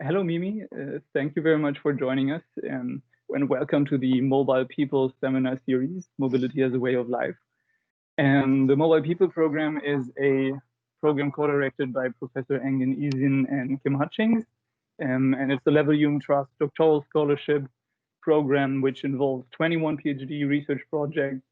Hello, Mimi. Thank you very much for joining us, and welcome to the Mobile People Seminar Series, Mobility as a Way of Life. And the Mobile People program is a program co-directed by Professor Engin Izin and Kim Hutchings, and it's the Leverhulme Trust Doctoral Scholarship program, which involves 21 PhD research projects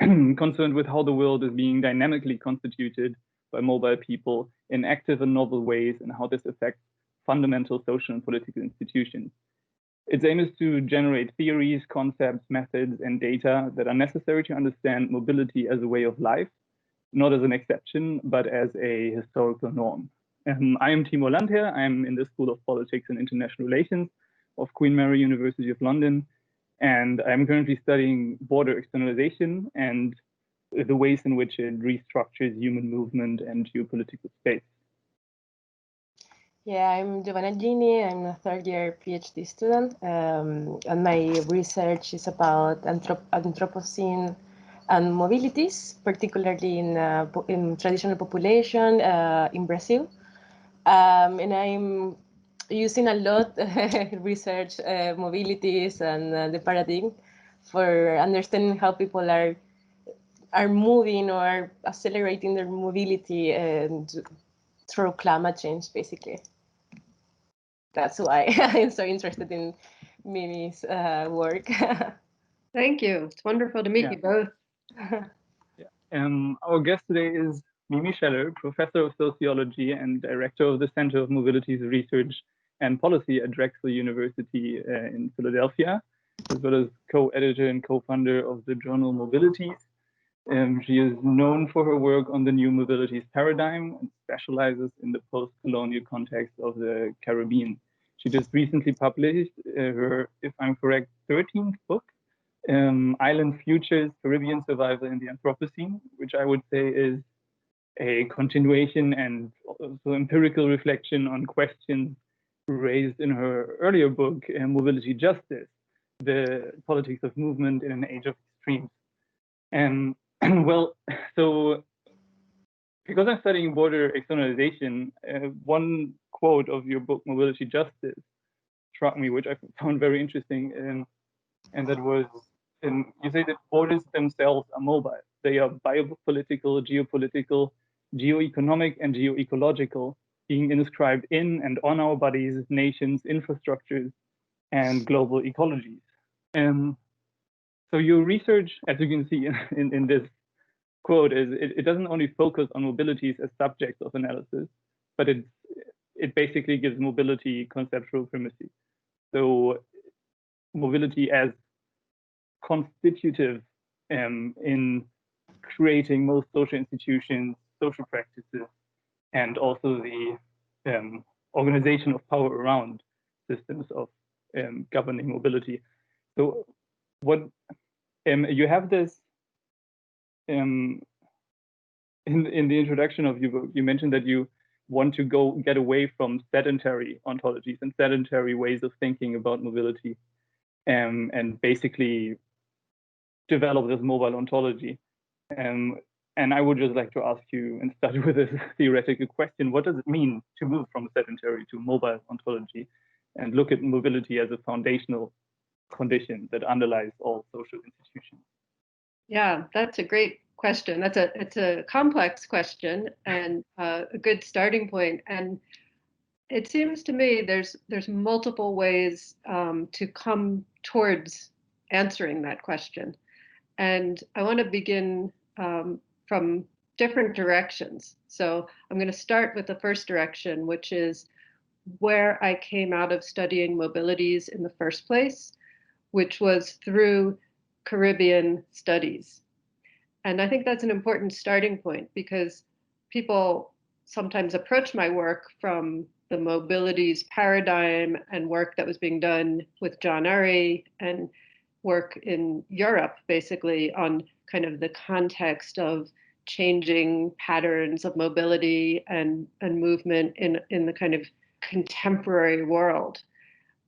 concerned with how the world is being dynamically constituted by mobile people in active and novel ways, and how this affects fundamental social and political institutions. Its aim is to generate theories, concepts, methods, and data that are necessary to understand mobility as a way of life, not as an exception, but as a historical norm. I am Timor Landherr. I'm in the School of Politics and International Relations of Queen Mary University of London, and I'm currently studying border externalization and the ways in which it restructures human movement and geopolitical space. Yeah, I'm Giovanna Gini. I'm a third-year PhD student, and my research is about Anthropocene and mobilities, particularly in traditional population in Brazil. And I'm using a lot research mobilities and the paradigm for understanding how people are moving or accelerating their mobility and through climate change, basically. That's why I'm so interested in Mimi's work. Thank you. It's wonderful to meet you both. Our guest today is Mimi Scheller, Professor of Sociology and Director of the Center of Mobilities Research and Policy at Drexel University in Philadelphia, as well as co-editor and co-founder of the journal Mobilities. She is known for her work on the new mobilities paradigm and specializes in the post-colonial context of the Caribbean. She just recently published her, if I'm correct, 13th book, Island Futures, Caribbean Survival in the Anthropocene, which I would say is a continuation and also empirical reflection on questions raised in her earlier book, Mobility Justice, the Politics of Movement in an Age of Extremes. Well, so because I'm studying border externalization, one quote of your book, Mobility Justice, struck me, which I found very interesting. And that was, you say that borders themselves are mobile. They are biopolitical, geopolitical, geoeconomic, and geoecological, being inscribed in and on our bodies, nations, infrastructures, and global ecologies. So your research, as you can see in this quote, is it doesn't only focus on mobilities as subjects of analysis, but it basically gives mobility conceptual primacy. So mobility as constitutive in creating most social institutions, social practices, and also the organization of power around systems of governing mobility. So what you have this in the introduction of your book, you mentioned that you want to get away from sedentary ontologies and sedentary ways of thinking about mobility, and basically develop this mobile ontology. And I would just like to ask you, and start with this theoretical question: what does it mean to move from sedentary to mobile ontology, and look at mobility as a foundational condition that underlies all social institutions? Yeah, that's a great question. It's a complex question and a good starting point. And it seems to me there's multiple ways to come towards answering that question. And I want to begin from different directions. So I'm going to start with the first direction, which is where I came out of studying mobilities in the first place, which was through Caribbean studies. And I think that's an important starting point, because people sometimes approach my work from the mobilities paradigm and work that was being done with John Urry and work in Europe, basically on kind of the context of changing patterns of mobility and movement in the kind of contemporary world.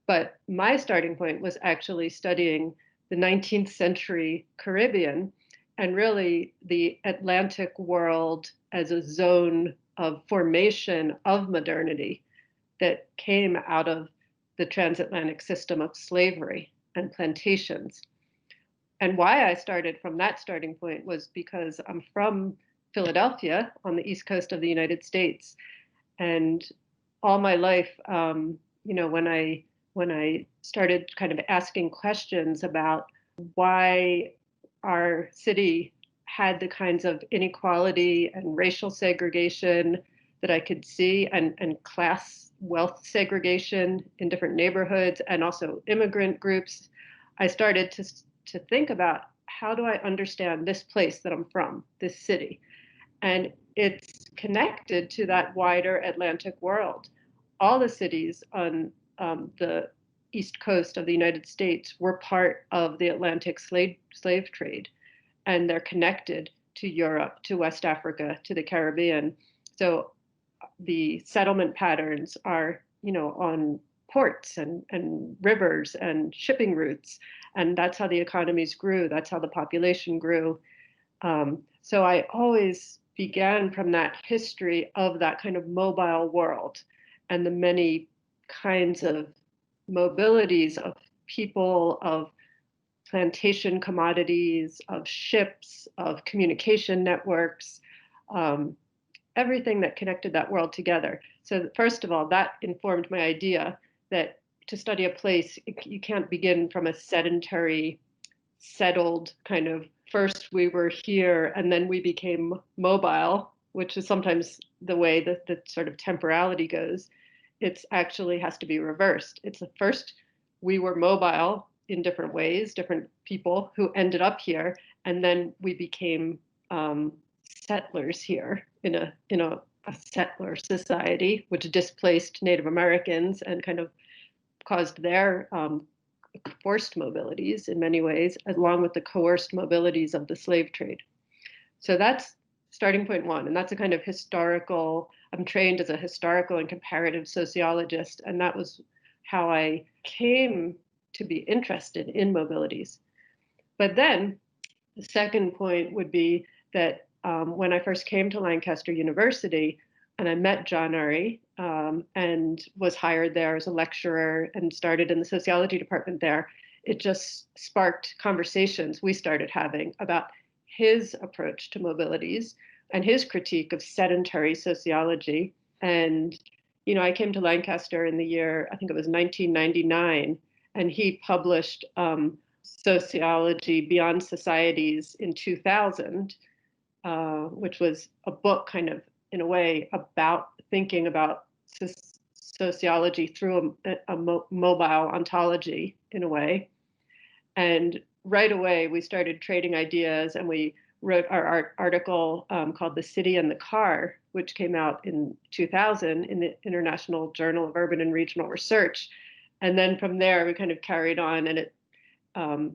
But my starting point was actually studying the 19th century Caribbean, and really the Atlantic world as a zone of formation of modernity. that came out of the transatlantic system of slavery and plantations. And why I started from that starting point was because I'm from Philadelphia on the East Coast of the United States. And all my life, when I started kind of asking questions about why our city had the kinds of inequality and racial segregation that I could see, and class wealth segregation in different neighborhoods, and also immigrant groups, I started to think about, how do I understand this place that I'm from, this city? And it's connected to that wider Atlantic world. All the cities on the East Coast of the United States were part of the Atlantic slave trade, and they're connected to Europe, to West Africa, to the Caribbean. So the settlement patterns are, on ports and rivers and shipping routes, and that's how the economies grew. That's how the population grew. So I always began from that history of that kind of mobile world and the many kinds of mobilities of people, of plantation commodities, of ships, of communication networks, everything that connected that world together. So first of all, that informed my idea that to study a place, you can't begin from a sedentary, settled kind of, first we were here and then we became mobile, which is sometimes the way that the sort of temporality goes. It's actually has to be reversed. It's the first we were mobile in different ways, different people who ended up here, and then we became settlers here in a settler society, which displaced Native Americans and kind of caused their forced mobilities in many ways, along with the coerced mobilities of the slave trade. So that's starting point one. And that's a kind of historical, I'm trained as a historical and comparative sociologist. And that was how I came to be interested in mobilities. But then the second point would be that when I first came to Lancaster University, and I met John Urry and was hired there as a lecturer and started in the sociology department there, it just sparked conversations we started having about his approach to mobilities and his critique of sedentary sociology. And, I came to Lancaster in the year, I think it was 1999, and he published Sociology Beyond Societies in 2000, which was a book kind of, in a way, about thinking about sociology through a mobile ontology, in a way. And right away, we started trading ideas, and we wrote our article called The City and the Car, which came out in 2000 in the International Journal of Urban and Regional Research. And then from there, we kind of carried on, and it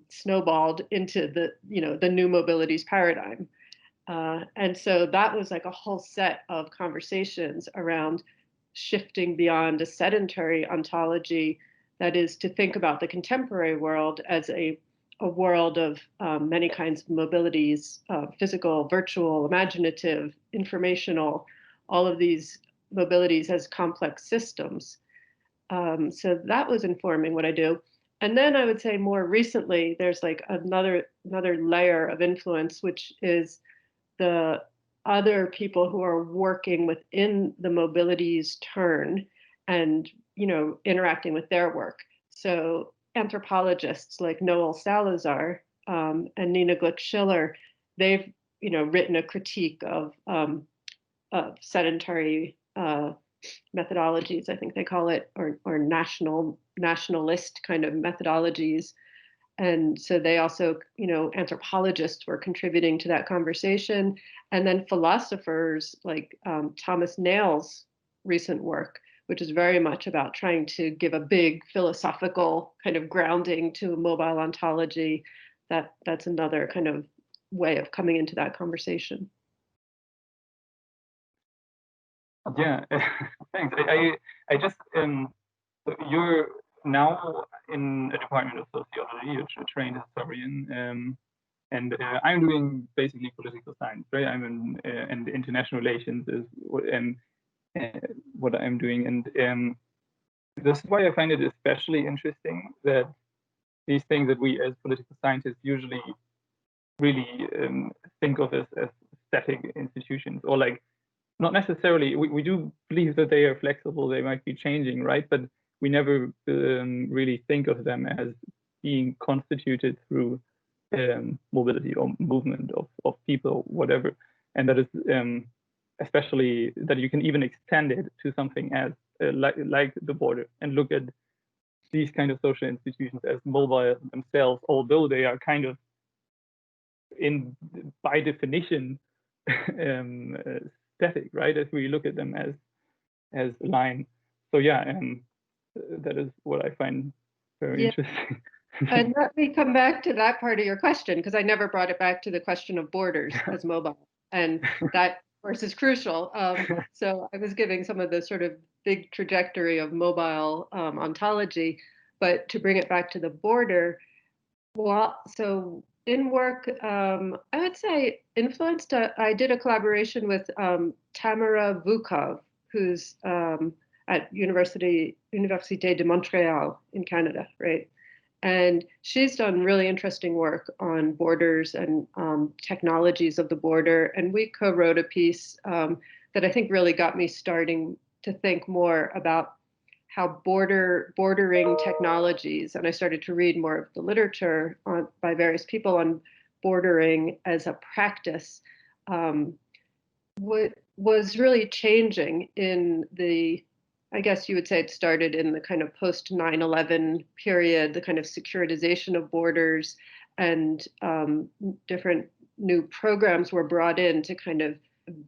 snowballed into the new mobilities paradigm. And so that was like a whole set of conversations around shifting beyond a sedentary ontology, that is to think about the contemporary world as a world of many kinds of mobilities, physical, virtual, imaginative, informational, all of these mobilities as complex systems. So that was informing what I do. And then I would say more recently, there's like another layer of influence, which is the other people who are working within the mobilities turn and, interacting with their work. So anthropologists like Noel Salazar and Nina Glick-Schiller, they've, written a critique of sedentary methodologies, I think they call it, or nationalist kind of methodologies. And so they also, anthropologists were contributing to that conversation. And then philosophers like Thomas Nail's recent work, which is very much about trying to give a big philosophical kind of grounding to mobile ontology. That's another kind of way of coming into that conversation. Yeah, thanks. I just, you're now in a department of sociology, you're trained historian, and I'm doing basically political science, right? I'm in, and international relations is what I'm doing. And this is why I find it especially interesting that these things that we as political scientists usually really think of as static institutions, or like not necessarily, we do believe that they are flexible, they might be changing, right? But we never really think of them as being constituted through mobility or movement of people, whatever. And that is especially that you can even extend it to something as like the border, and look at these kind of social institutions as mobile themselves, although they are kind of by definition static, right? As we look at them as a line. So yeah, that is what I find very interesting. And let me come back to that part of your question, because I never brought it back to the question of borders as mobile. And that, of course, is crucial. So I was giving some of the sort of big trajectory of mobile ontology, but to bring it back to the border, well, so in work, I would say influenced, I did a collaboration with Tamara Vukov, who's at Université de Montréal in Canada, right? And she's done really interesting work on borders and technologies of the border. And we co-wrote a piece that I think really got me starting to think more about how bordering technologies, and I started to read more of the literature by various people on bordering as a practice, what was really changing in the, I guess you would say it started in the kind of post 9/11 period, the kind of securitization of borders, and different new programs were brought in to kind of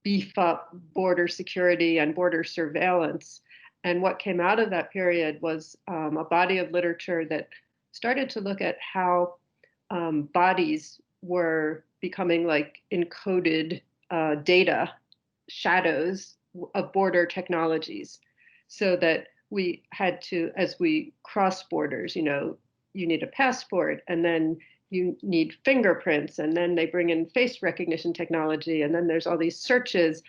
beef up border security and border surveillance. And what came out of that period was a body of literature that started to look at how bodies were becoming like encoded data shadows of border technologies, so that we had to, as we cross borders, you need a passport, and then you need fingerprints, and then they bring in face recognition technology, and then there's all these searches.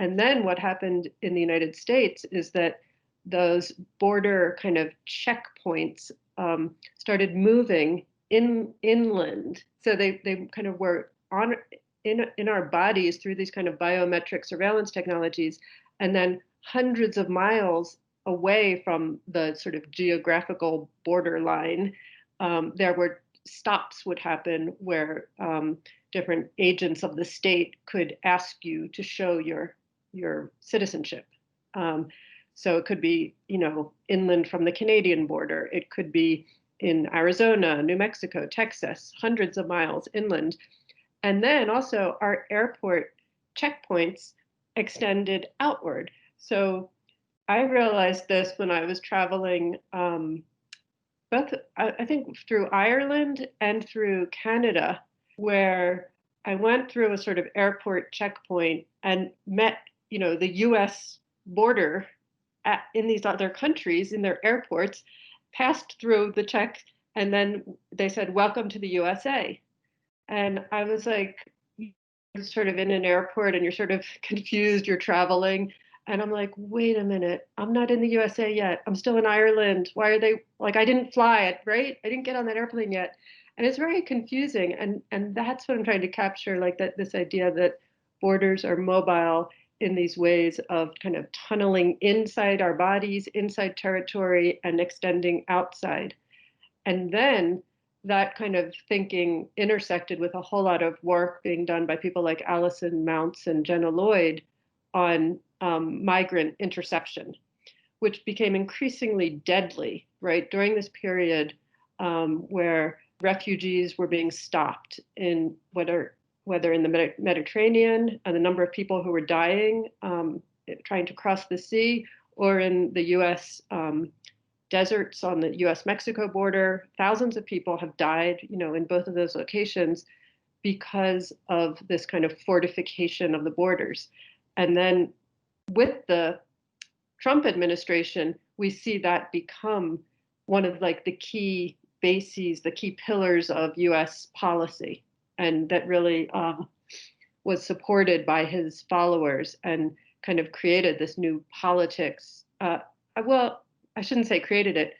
And then what happened in the United States is that those border kind of checkpoints started moving inland. So they kind of were in our bodies through these kind of biometric surveillance technologies, and then hundreds of miles away from the sort of geographical borderline, there were stops would happen where different agents of the state could ask you to show your citizenship. So it could be, inland from the Canadian border. It could be in Arizona, New Mexico, Texas, hundreds of miles inland. And then also our airport checkpoints extended outward. So I realized this when I was traveling, both I think through Ireland and through Canada, where I went through a sort of airport checkpoint and met, the U.S. border in these other countries, in their airports, passed through the check, and then they said, "Welcome to the USA." And I was like, you're sort of in an airport and you're sort of confused, you're traveling. And I'm like, wait a minute, I'm not in the USA yet. I'm still in Ireland. Why are they, like, I didn't fly it, right? I didn't get on that airplane yet. And it's very confusing. And that's what I'm trying to capture, like this idea that borders are mobile in these ways of kind of tunneling inside our bodies, inside territory, and extending outside. And then that kind of thinking intersected with a whole lot of work being done by people like Alison Mounts and Jenna Lloyd on migrant interception, which became increasingly deadly, right? During this period where refugees were being stopped in whether in the Mediterranean, and the number of people who were dying trying to cross the sea, or in the US deserts on the US-Mexico border. Thousands of people have died, in both of those locations because of this kind of fortification of the borders. And then with the Trump administration, we see that become one of like the key bases, the key pillars of US policy, and that really was supported by his followers and kind of created this new politics. Well, I shouldn't say created it,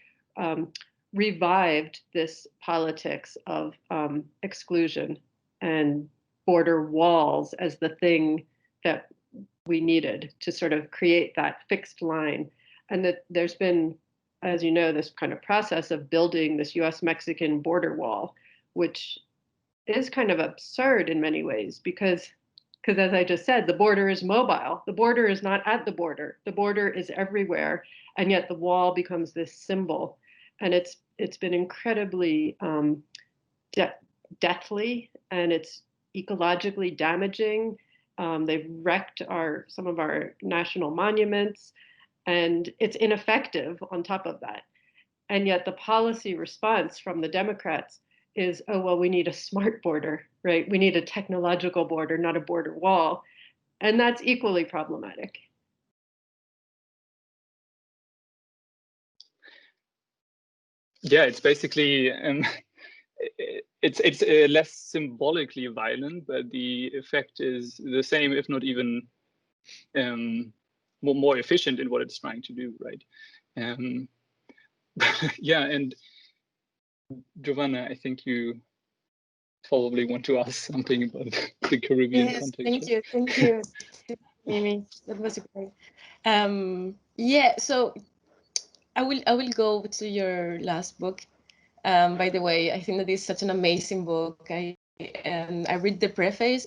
revived this politics of exclusion and border walls as the thing that we needed to sort of create that fixed line. And that there's been, as you know, this kind of process of building this US-Mexican border wall, which is kind of absurd in many ways because as I just said, the border is mobile. The border is not at the border. The border is everywhere, and yet the wall becomes this symbol, and it's been incredibly deathly, and it's ecologically damaging. They've wrecked some of our national monuments, and it's ineffective on top of that. And yet the policy response from the Democrats is, oh, well, we need a smart border, right? We need a technological border, not a border wall. And that's equally problematic. Yeah, it's basically, it's less symbolically violent, but the effect is the same, if not even more efficient in what it's trying to do, right? Yeah, and Giovanna, I think you probably want to ask something about the Caribbean context. Thank you, Amy. That was great. Yeah, so I will go to your last book. By the way, I think that is such an amazing book. I read the preface.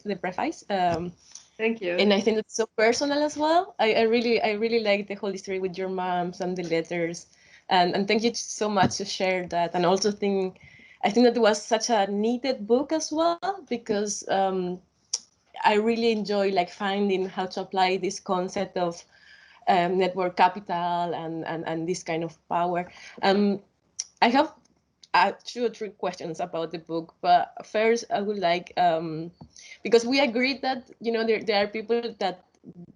Thank you. And I think it's so personal as well. I really like the whole history with your moms and the letters. And thank you so much to share that. And also I think that it was such a needed book as well, because I really enjoy like finding how to apply this concept of network capital and this kind of power. I have 2 or 3 questions about the book, but first I would like, because we agreed that, you know, there are people that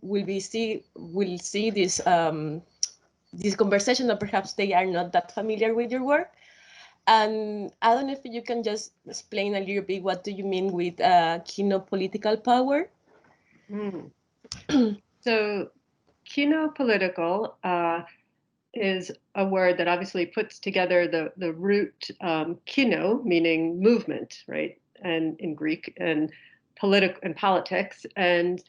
will see this this conversation that perhaps they are not that familiar with your work. And I don't know if you can just explain a little bit, what do you mean with kinopolitical power? So kinopolitical is a word that obviously puts together the root kino, meaning movement, right? And in Greek, and politics. And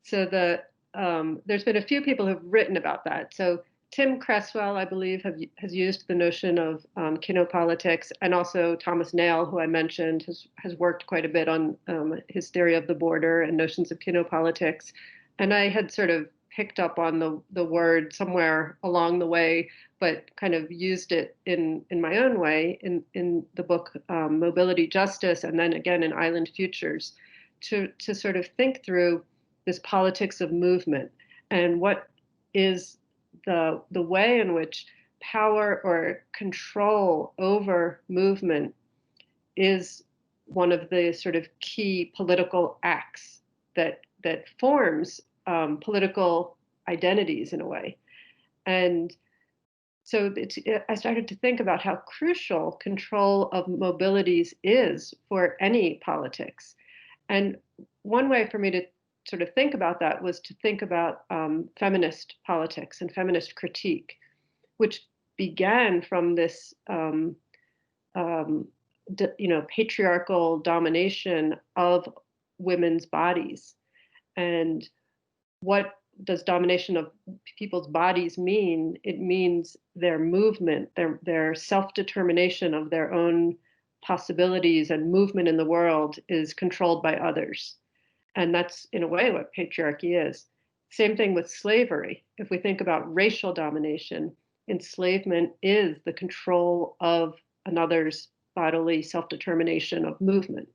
so there's been a few people who've written about that. So Tim Cresswell, I believe, has used the notion of kinopolitics, and also Thomas Nail, who I mentioned, has worked quite a bit on his theory of the border and notions of kinopolitics. And I had sort of picked up on the word somewhere along the way, but kind of used it in my own way in the book Mobility Justice, and then again in Island Futures, to sort of think through this politics of movement and what is the way in which power or control over movement is one of the sort of key political acts that forms political identities in a way. And so I started to think about how crucial control of mobilities is for any politics. And one way for me to sort of think about that was to think about feminist politics and feminist critique, which began from this patriarchal domination of women's bodies. And what does domination of people's bodies mean? It means their movement, their self-determination of their own possibilities and movement in the world is controlled by others. And that's, in a way, what patriarchy is. Same thing with slavery. If we think about racial domination, enslavement is the control of another's bodily self-determination of movement.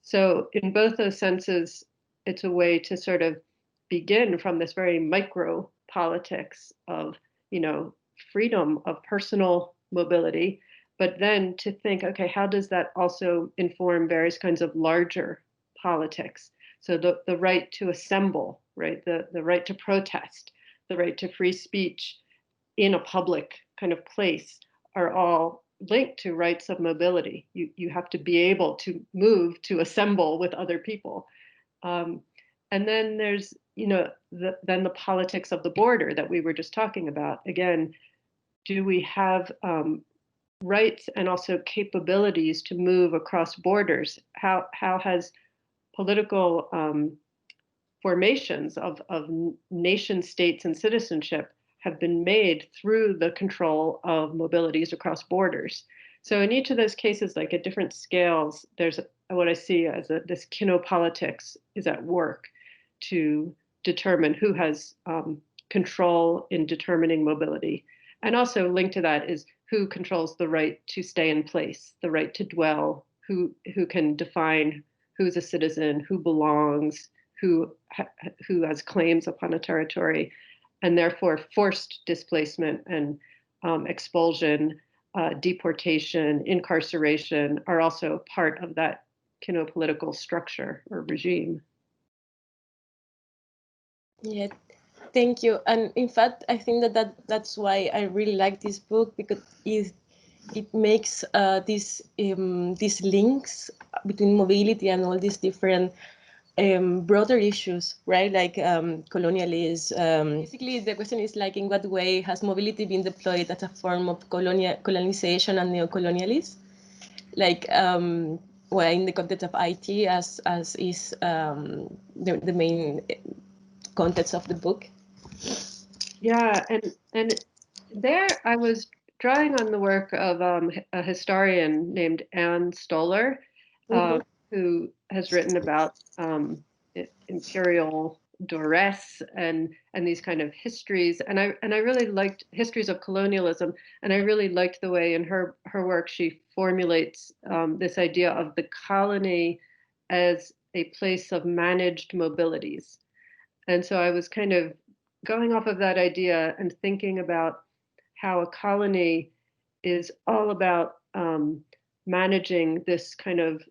So in both those senses, it's a way to sort of begin from this very micro politics of, freedom of personal mobility, but then to think, okay, how does that also inform various kinds of larger politics? So the right to assemble, right? The right to protest, the right to free speech in a public kind of place are all linked to rights of mobility. You have to be able to move, to assemble with other people. And then there's, then the politics of the border that we were just talking about. Again, do we have rights and also capabilities to move across borders? How has political formations of nation states and citizenship have been made through the control of mobilities across borders? So in each of those cases, like at different scales, there's what I see as this kinopolitics is at work to determine who has control in determining mobility. And also linked to that is who controls the right to stay in place, the right to dwell, who can define who's a citizen, who belongs, who has claims upon a territory, and therefore forced displacement and expulsion, deportation, incarceration are also part of that kinopolitical structure or regime. Yeah, thank you. And in fact, I think that's why I really like this book, because it makes these links between mobility and all these different broader issues, right? Like colonialism. Basically, the question is like, in what way has mobility been deployed as a form of colonization and neocolonialism? Like, well, in the context of IT, as is the main context of the book. Yeah, and there I was drawing on the work of a historian named Anne Stoller, who has written about imperial duress and these kind of histories, and I really liked histories of colonialism, and I really liked the way in her work she formulates this idea of the colony as a place of managed mobilities. And so I was kind of going off of that idea and thinking about how a colony is all about managing this kind of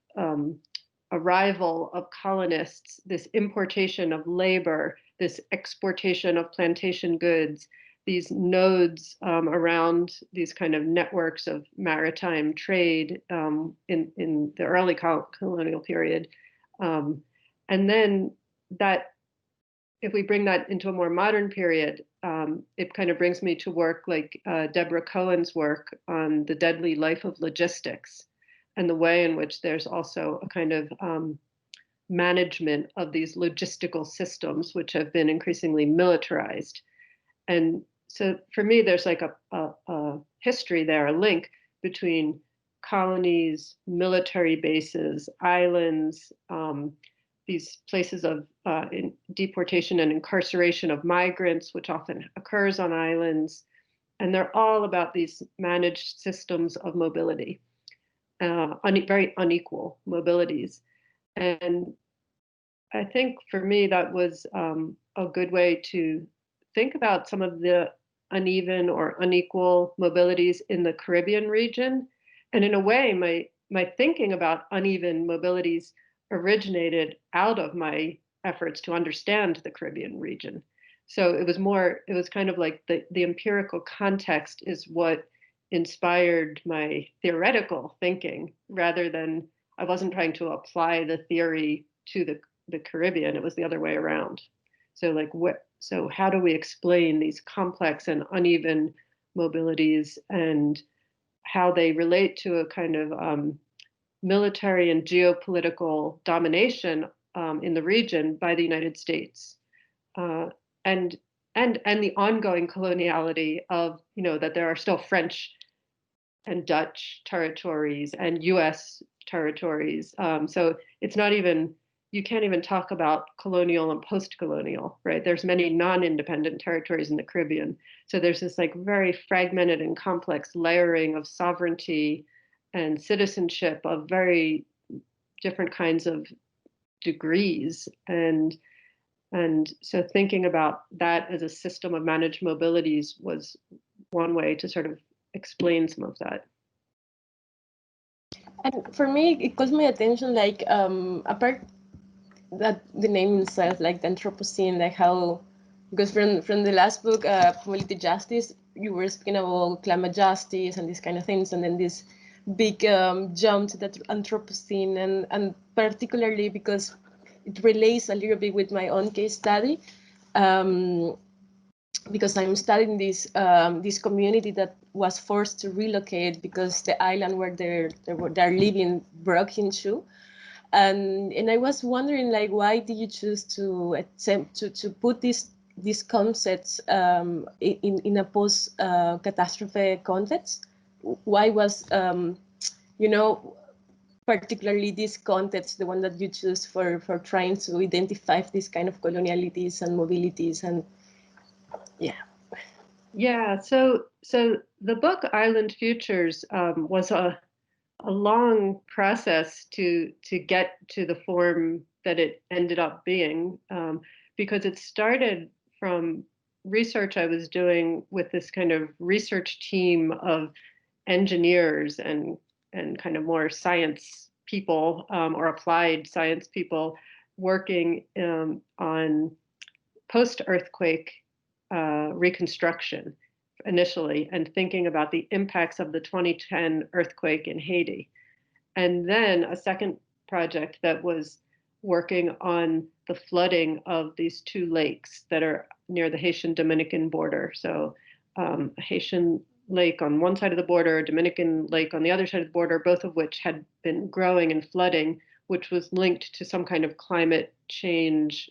arrival of colonists, this importation of labor, this exportation of plantation goods, these nodes around these kind of networks of maritime trade in the early colonial period. And then that, if we bring that into a more modern period, it kind of brings me to work like Deborah Cohen's work on the deadly life of logistics and the way in which there's also a kind of management of these logistical systems, which have been increasingly militarized. And so for me, there's like a history there, a link between colonies, military bases, islands, these places of deportation and incarceration of migrants, which often occurs on islands. And they're all about these managed systems of mobility, very unequal mobilities. And I think for me, that was a good way to think about some of the uneven or unequal mobilities in the Caribbean region. And in a way, my thinking about uneven mobilities originated out of my efforts to understand the Caribbean region. So it was kind of like the empirical context is what inspired my theoretical thinking, rather than I wasn't trying to apply the theory to the Caribbean. It was the other way around. So like so how do we explain these complex and uneven mobilities and how they relate to a kind of military and geopolitical domination in the region by the United States, and the ongoing coloniality of, that there are still French and Dutch territories and U.S. territories. So it's not even, you can't even talk about colonial and post-colonial, right? There's many non-independent territories in the Caribbean. So there's this like very fragmented and complex layering of sovereignty and citizenship of very different kinds of degrees. And so thinking about that as a system of managed mobilities was one way to sort of explain some of that. And for me, it caught my attention, like, apart that the name itself, like the Anthropocene, like how, because from the last book, Mobility Justice, you were speaking about climate justice and these kind of things, and then this big jump to that Anthropocene, and particularly because it relates a little bit with my own case study. because I'm studying this community that was forced to relocate because the island where they're living broke into. And I was wondering, like, why did you choose to attempt to put these concepts in a post catastrophe context? Why was particularly this context the one that you choose for trying to identify this kind of colonialities and mobilities? And Yeah, so the book Island Futures was a long process to get to the form that it ended up being, because it started from research I was doing with this kind of research team of engineers and kind of more science people, or applied science people working on post-earthquake reconstruction initially, and thinking about the impacts of the 2010 earthquake in Haiti. And then a second project that was working on the flooding of these two lakes that are near the Haitian-Dominican border. So a Haitian lake on one side of the border, a Dominican lake on the other side of the border, both of which had been growing and flooding, which was linked to some kind of climate change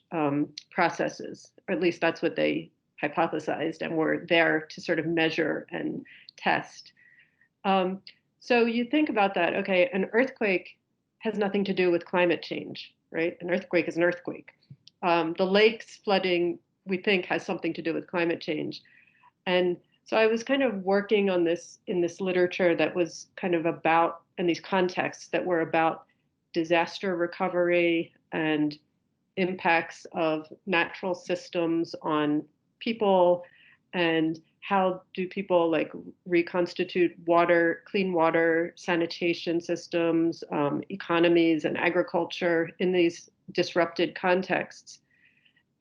processes, or at least that's what they hypothesized and were there to sort of measure and test. So you think about that, okay, an earthquake has nothing to do with climate change, right? An earthquake is an earthquake. The lakes flooding, we think, has something to do with climate change. And so I was kind of working on this in this literature that was kind of about, and these contexts that were about disaster recovery and impacts of natural systems on people, and how do people like reconstitute water, clean water, sanitation systems, economies and agriculture in these disrupted contexts.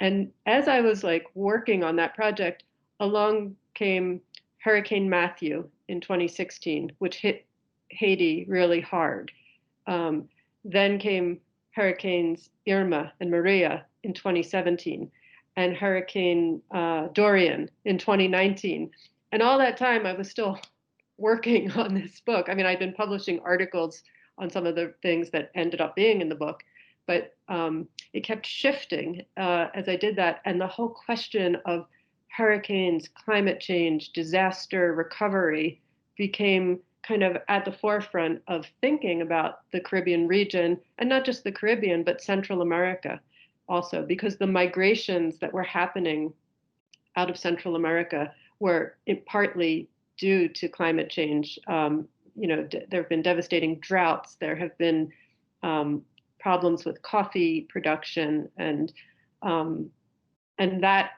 And as I was like working on that project, along came Hurricane Matthew in 2016, which hit Haiti really hard. Then came Hurricanes Irma and Maria in 2017, and Hurricane Dorian in 2019. And all that time I was still working on this book. I mean, I'd been publishing articles on some of the things that ended up being in the book, but it kept shifting as I did that. And the whole question of hurricanes, climate change, disaster recovery became kind of at the forefront of thinking about the Caribbean region, and not just the Caribbean, but Central America also, because the migrations that were happening out of Central America were partly due to climate change. There have been devastating droughts. There have been problems with coffee production, and that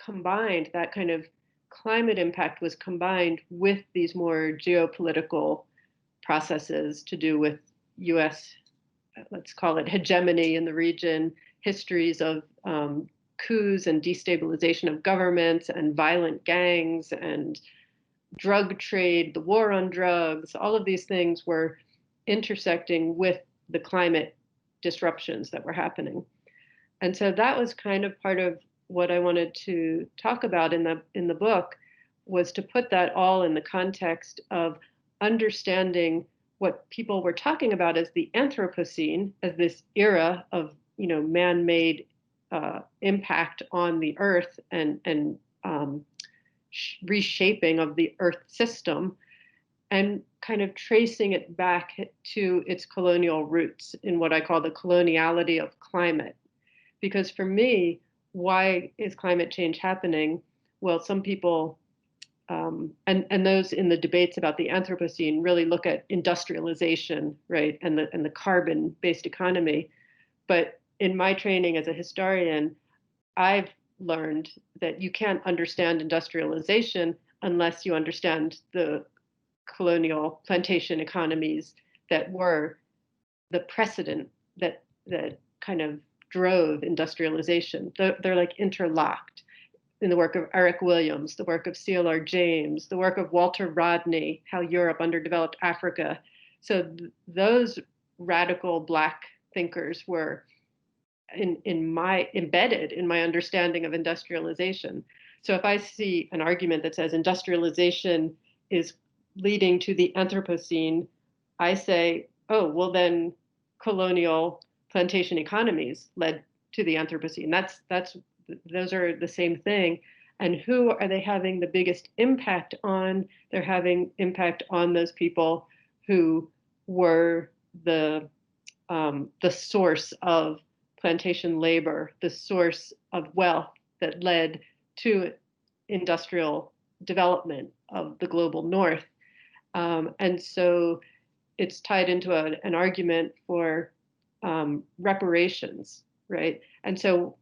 combined, that kind of climate impact was combined with these more geopolitical processes to do with U.S., let's call it hegemony in the region, histories of coups and destabilization of governments and violent gangs and drug trade, the war on drugs. All of these things were intersecting with the climate disruptions that were happening. And so that was kind of part of what I wanted to talk about in the book, was to put that all in the context of understanding what people were talking about as the Anthropocene, as this era of man-made impact on the earth and reshaping of the earth system, and kind of tracing it back to its colonial roots in what I call the coloniality of climate. Because for me, why is climate change happening? Well, some people, and those in the debates about the Anthropocene, really look at industrialization, right, and the carbon-based economy. But in my training as a historian, I've learned that you can't understand industrialization unless you understand the colonial plantation economies that were the precedent that kind of drove industrialization. They're like interlocked in the work of Eric Williams, the work of C.L.R. James, the work of Walter Rodney, How Europe Underdeveloped Africa. So those radical Black thinkers were embedded in my understanding of industrialization. So if I see an argument that says industrialization is leading to the Anthropocene, I say, oh, well then colonial plantation economies led to the Anthropocene. Those are the same thing. And who are they having the biggest impact on? They're having impact on those people who were the source of plantation labor, the source of wealth that led to industrial development of the global north. And so it's tied into an argument for reparations, right? And so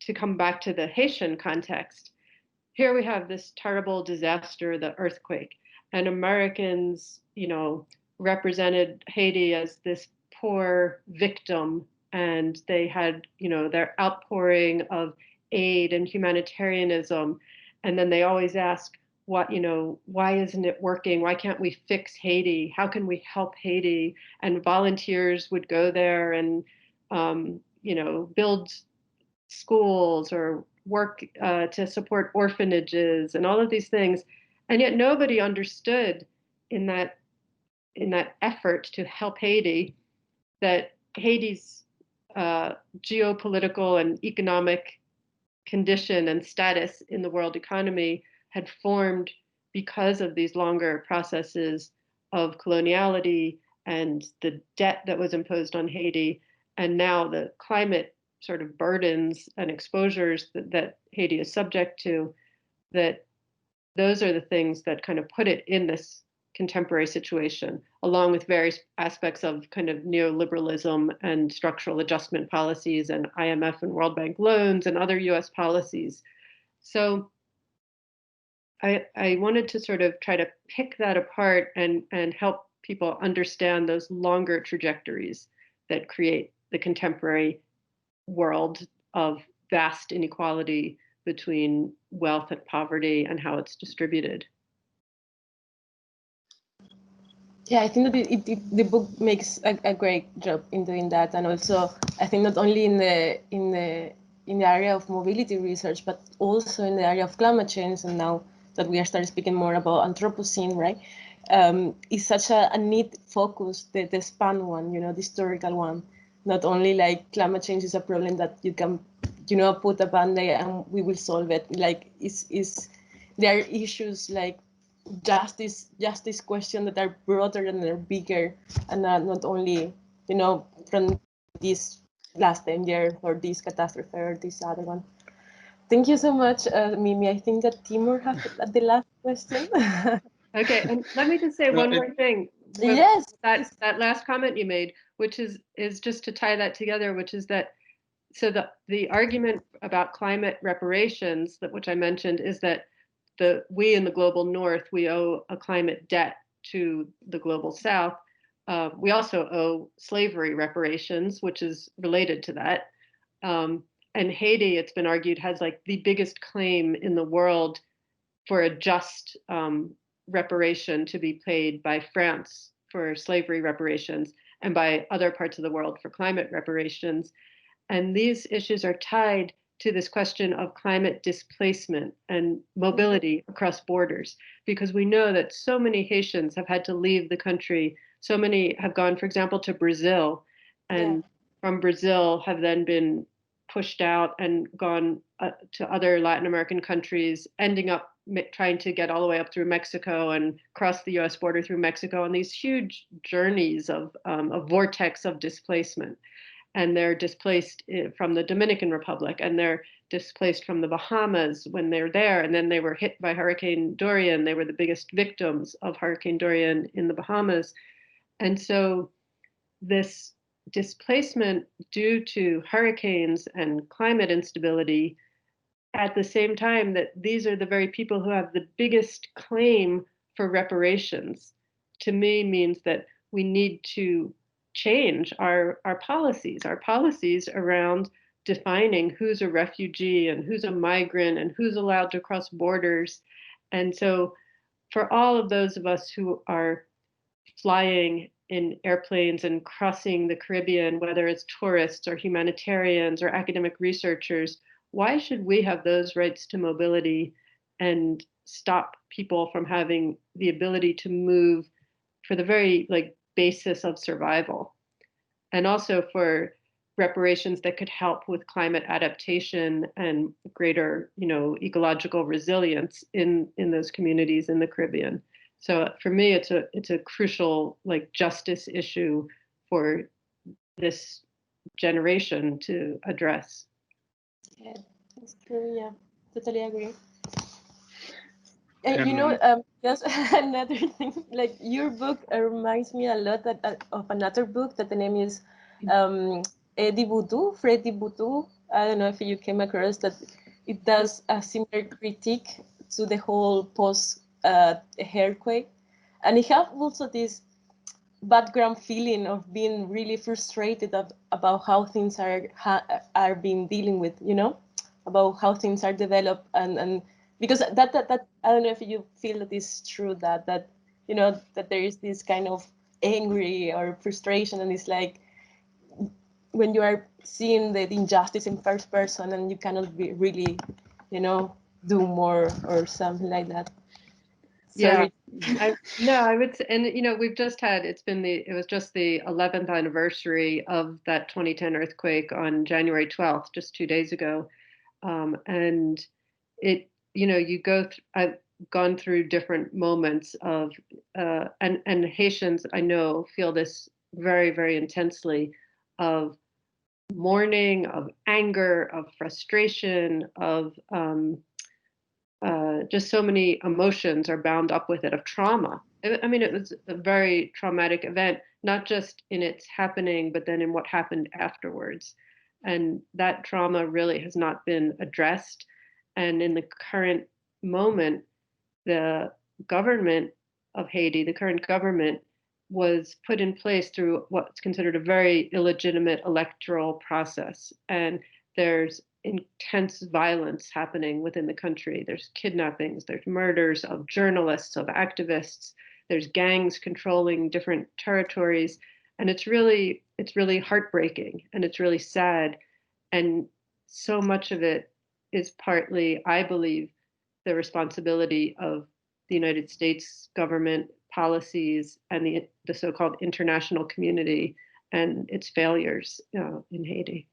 to come back to the Haitian context, here we have this terrible disaster, the earthquake, and Americans, represented Haiti as this poor victim, and they had, their outpouring of aid and humanitarianism, and then they always ask, why isn't it working? Why can't we fix Haiti? How can we help Haiti? And volunteers would go there and, build schools or work to support orphanages and all of these things, and yet nobody understood in that effort to help Haiti that Haiti's geopolitical and economic condition and status in the world economy had formed because of these longer processes of coloniality and the debt that was imposed on Haiti, and now the climate sort of burdens and exposures that Haiti is subject to, that those are the things that kind of put it in this contemporary situation, along with various aspects of kind of neoliberalism and structural adjustment policies and IMF and World Bank loans and other US policies. So I wanted to sort of try to pick that apart and help people understand those longer trajectories that create the contemporary world of vast inequality between wealth and poverty and how it's distributed. Yeah, I think that the book makes a great job in doing that, and also I think not only in the area of mobility research, but also in the area of climate change, and now that we are starting speaking more about Anthropocene, right? Is such a neat focus, the span one, the historical one. Not only like climate change is a problem that you can, put a band-aid and we will solve it. Like there are issues like justice question that are broader and they're bigger, and not only, from this last 10 years or this catastrophe or this other one. Thank you so much, Mimi. I think that Timor has the last question. Okay, and let me just say one more thing. Yes. That last comment you made, which is just to tie that together, which is that, so the argument about climate reparations, which I mentioned, is that we in the global north, we owe a climate debt to the global south. We also owe slavery reparations, which is related to that. And Haiti, it's been argued, has like the biggest claim in the world for a just reparation to be paid by France for slavery reparations and by other parts of the world for climate reparations. And these issues are tied to this question of climate displacement and mobility across borders, because we know that so many Haitians have had to leave the country. So many have gone, for example, to Brazil, and from Brazil have then been pushed out and gone to other Latin American countries, ending up trying to get all the way up through Mexico and cross the US border through Mexico on these huge journeys of a vortex of displacement. And they're displaced from the Dominican Republic, and they're displaced from the Bahamas when they're there. And then they were hit by Hurricane Dorian. They were the biggest victims of Hurricane Dorian in the Bahamas. And so this displacement due to hurricanes and climate instability, at the same time that these are the very people who have the biggest claim for reparations, to me means that we need to change our policies around defining who's a refugee and who's a migrant and who's allowed to cross borders. And so for all of those of us who are flying in airplanes and crossing the Caribbean, whether it's tourists or humanitarians or academic researchers, why should we have those rights to mobility and stop people from having the ability to move for the very like basis of survival, and also for reparations that could help with climate adaptation and greater, ecological resilience in those communities in the Caribbean. So for me, it's a crucial like justice issue for this generation to address. Yeah, that's true. Yeah, totally agree. Just another thing, like your book reminds me a lot of another book that the name is Eddie Boudou, Freddy Boudou. I don't know if you came across that. It does a similar critique to the whole post-earthquake, and it has also this background feeling of being really frustrated about how things are being dealing with, about how things are developed, and because that I don't know if you feel that it's true that that there is this kind of angry or frustration, and it's like when you are seeing the injustice in first person and you cannot be really do more or something like that. Sorry. Yeah, I would say, and we've just had, it was just the 11th anniversary of that 2010 earthquake on January 12th, just 2 days ago. And it, I've gone through different moments of, and Haitians, I know, feel this very, very intensely, of mourning, of anger, of frustration, of, just so many emotions are bound up with it, of trauma. I mean, it was a very traumatic event, not just in its happening, but then in what happened afterwards. And that trauma really has not been addressed. And in the current moment, the government of Haiti, the current government, was put in place through what's considered a very illegitimate electoral process. And there's intense violence happening within the country. There's kidnappings, there's murders of journalists, of activists, there's gangs controlling different territories. And it's really heartbreaking, and it's really sad. And so much of it is partly, I believe, the responsibility of the United States government policies and the so-called international community and its failures in Haiti.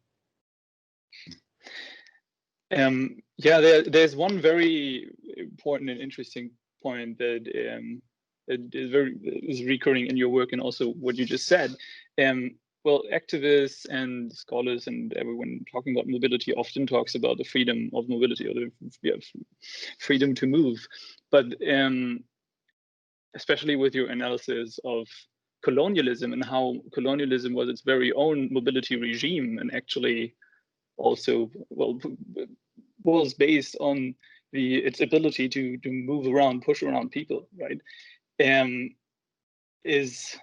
There's one very important and interesting point that is recurring in your work and also what you just said. Well, activists and scholars and everyone talking about mobility often talks about the freedom of mobility or the freedom to move. But especially with your analysis of colonialism and how colonialism was its very own mobility regime and actually also, was based on its ability to move around, push around people, right? Is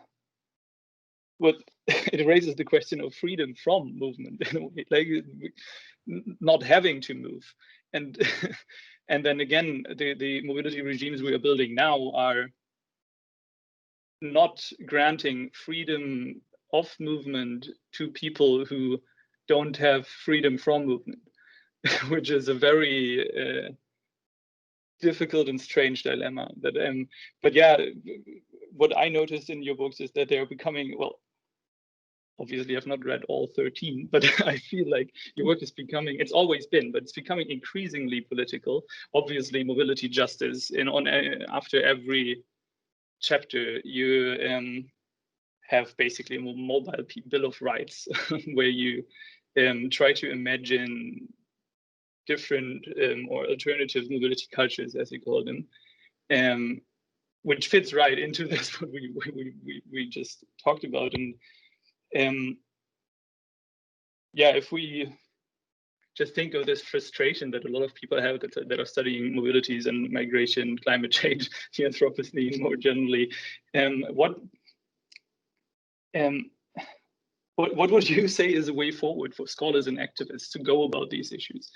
what it raises the question of freedom from movement, like not having to move. And and then again, the mobility regimes we are building now are not granting freedom of movement to people who don't have freedom from movement, which is a very difficult and strange dilemma. But yeah, what I noticed in your books is that they are becoming, well, obviously I've not read all 13, but I feel like your work is becoming, it's always been, but it's becoming increasingly political. Obviously, mobility justice, after every chapter, you have basically a mobile bill of rights where you try to imagine different or alternative mobility cultures, as you call them, which fits right into this what we just talked about. And if we just think of this frustration that a lot of people have that are studying mobilities and migration, climate change, the Anthropocene more generally, what would you say is a way forward for scholars and activists to go about these issues?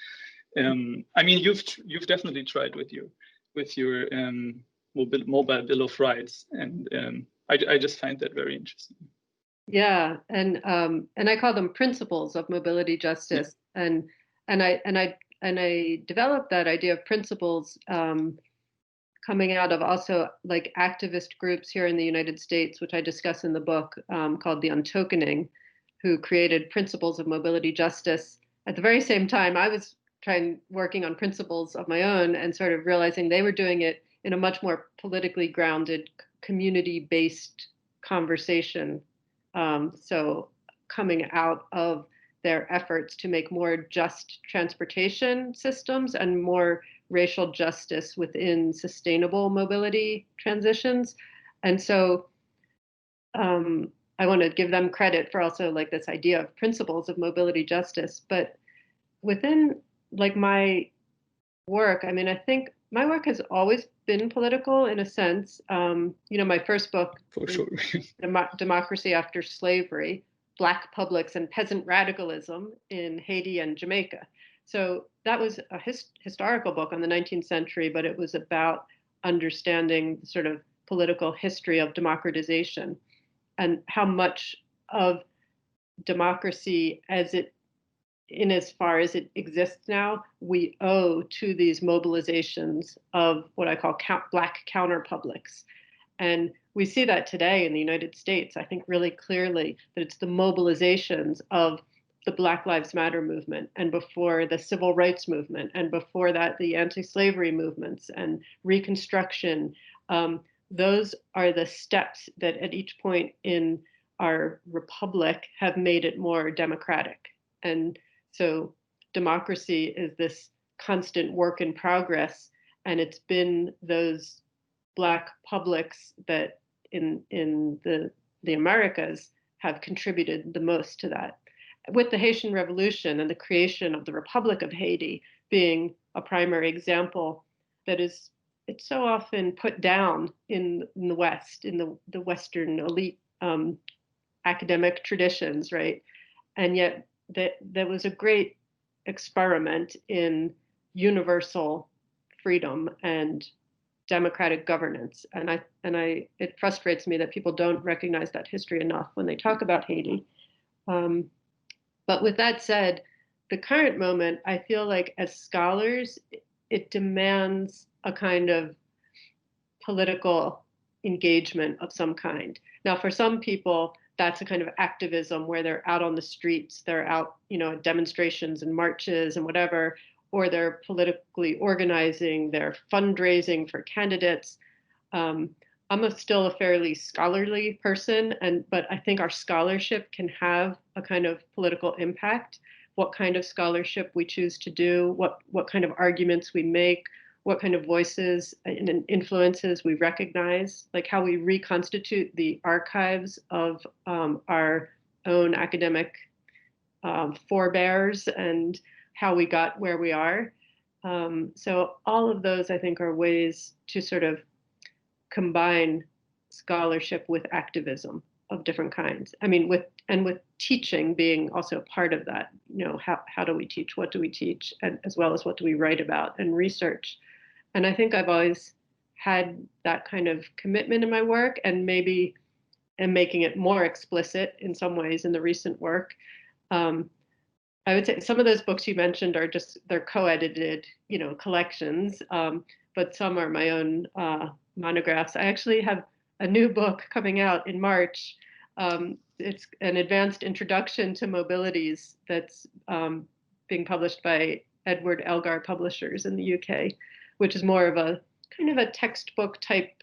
I mean, you've definitely tried with your mobile bill of rights, and I just find that very interesting. Yeah, and I call them principles of mobility justice, and I developed that idea of principles coming out of also like activist groups here in the United States, which I discuss in the book, called the Untokening, who created principles of mobility justice. At the very same time, I was working on principles of my own and sort of realizing they were doing it in a much more politically grounded, community-based conversation. So coming out of their efforts to make more just transportation systems and more racial justice within sustainable mobility transitions. And so I want to give them credit for also like this idea of principles of mobility justice. But within like my work, I mean, I think my work has always been political in a sense. My first book, For sure. Democracy After Slavery, Black Publics and Peasant Radicalism in Haiti and Jamaica. So that was a historical book on the 19th century, but it was about understanding the sort of political history of democratization and how much of democracy as far as it exists now, we owe to these mobilizations of what I call Black counterpublics. And we see that today in the United States, I think really clearly that it's the mobilizations of the Black Lives Matter movement, and before the civil rights movement, and before that, the anti-slavery movements and Reconstruction. Those are the steps that at each point in our republic have made it more democratic. And so democracy is this constant work in progress, and it's been those Black publics that in the Americas have contributed the most to that. With the Haitian Revolution and the creation of the Republic of Haiti being a primary example, it's so often put down in the West, in the Western elite academic traditions, right? And yet there was a great experiment in universal freedom and democratic governance. And it frustrates me that people don't recognize that history enough when they talk about Haiti. But with that said, the current moment, I feel like as scholars, it demands a kind of political engagement of some kind. Now, for some people, that's a kind of activism where they're out on the streets, they're out, at demonstrations and marches and whatever, or they're politically organizing, they're fundraising for candidates. I'm still a fairly scholarly person, but I think our scholarship can have a kind of political impact. What kind of scholarship we choose to do, what kind of arguments we make, what kind of voices and influences we recognize, like how we reconstitute the archives of our own academic forebears and how we got where we are. So all of those, I think, are ways to sort of combine scholarship with activism of different kinds. I mean, with teaching being also part of that. How do we teach? What do we teach? And as well as what do we write about and research? And I think I've always had that kind of commitment in my work, and maybe am making it more explicit in some ways in the recent work. I would say some of those books you mentioned they're co-edited, collections, but some are my own monographs. I actually have a new book coming out in March. It's an advanced introduction to mobilities that's being published by Edward Elgar Publishers in the UK, which is more of a kind of a textbook type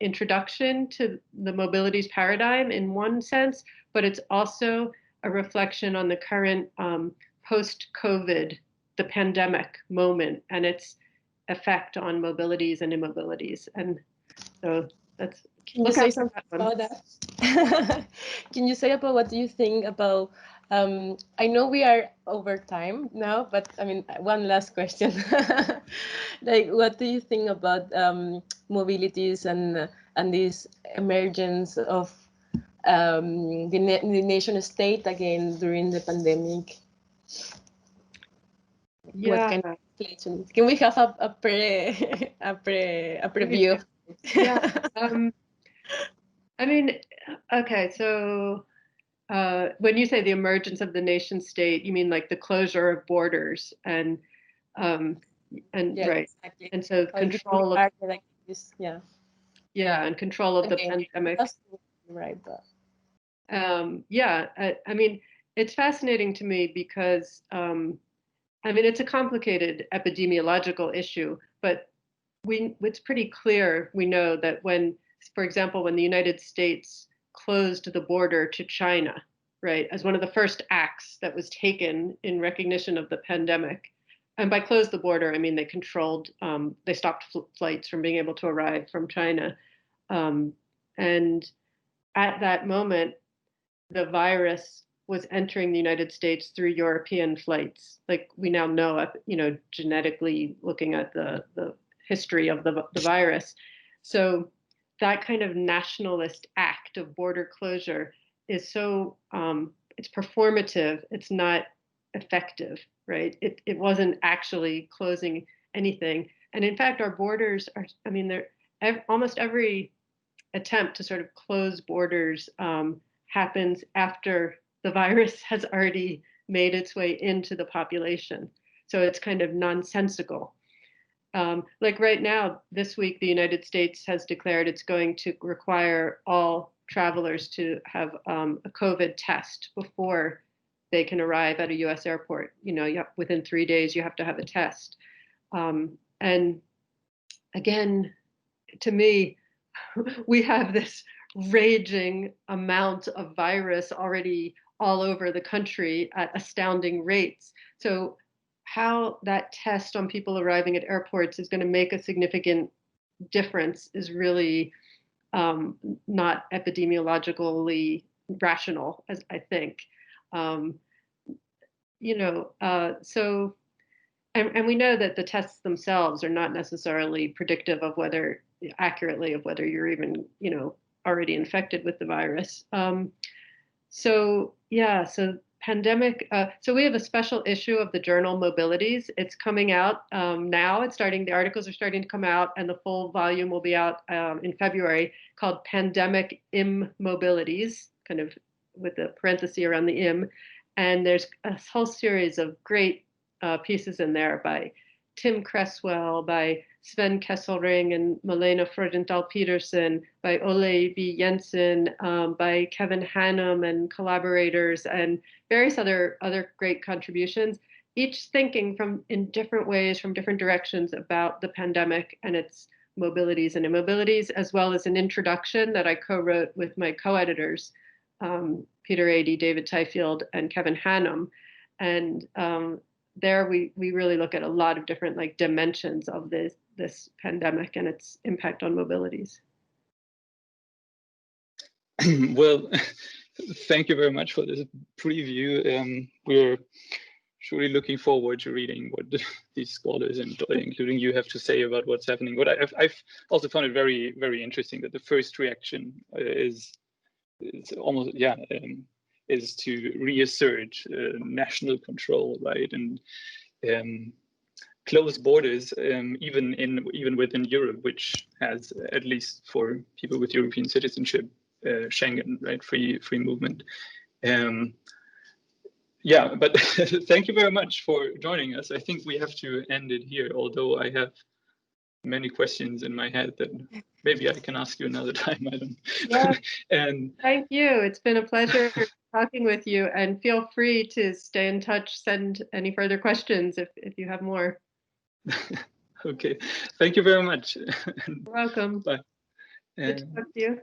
introduction to the mobilities paradigm in one sense, but it's also a reflection on the current post-COVID, the pandemic moment, and its effect on mobilities and immobilities. And so that's. Can you say something about that? Can you say about what do you think about? I know we are over time now, but I mean, one last question. Like, what do you think about mobilities and this emergence of the nation state again during the pandemic? Yeah. What kind of reflections? Can we have a preview? Yeah. I mean, okay, so when you say the emergence of the nation state, you mean like the closure of borders. And And Yes, right, exactly. and so How you control of argue like this, yeah. yeah, and control of the Okay, pandemic. that's right, but Yeah, I mean, it's fascinating to me because I mean, it's a complicated epidemiological issue, but it's pretty clear, we know that when, for example, when the United States closed the border to China, right, as one of the first acts that was taken in recognition of the pandemic. And by close the border, I mean they controlled, they stopped flights from being able to arrive from China. And at that moment, the virus was entering the United States through European flights. Like we now know, genetically looking at the history of the virus. So that kind of nationalist act of border closure is so, it's performative, it's not effective, right? It wasn't actually closing anything. And in fact, our borders are, I mean, almost every attempt to sort of close borders happens after the virus has already made its way into the population. So it's kind of nonsensical. Like right now, this week, the United States has declared it's going to require all travelers to have a COVID test before they can arrive at a US airport. Within 3 days, you have to have a test. And again, to me, we have this raging amount of virus already all over the country at astounding rates. So how that test on people arriving at airports is going to make a significant difference is really not epidemiologically rational, as I think. So, and we know that the tests themselves are not necessarily predictive of accurately of whether you're even, already infected with the virus. So pandemic. So we have a special issue of the journal Mobilities. It's coming out now. The articles are starting to come out, and the full volume will be out in February, called Pandemic Immobilities, kind of with a parenthesis around the im. And there's a whole series of great pieces in there by Tim Cresswell, by Sven Kesselring and Malena Freudenthal-Petersen, by Ole V. Jensen, by Kevin Hannum and collaborators, and various other great contributions, each thinking in different ways, from different directions about the pandemic and its mobilities and immobilities, as well as an introduction that I co-wrote with my co-editors, Peter Adey, David Tyfield, and Kevin Hannum. And there we really look at a lot of different dimensions of this pandemic and its impact on mobilities. Well, thank you very much for this preview. We're surely looking forward to reading what these scholars, and including you, have to say about what's happening. But I've also found it very, very interesting that the first reaction is almost, is to reassert national control, right? And close borders, even within Europe, which has, at least for people with European citizenship, Schengen, right, free movement. But thank you very much for joining us. I think we have to end it here, although I have many questions in my head that maybe I can ask you another time. I don't. Yeah. And thank you. It's been a pleasure talking with you, and feel free to stay in touch, send any further questions if you have more. Okay, thank you very much. You're welcome. Bye. Good to talk to you.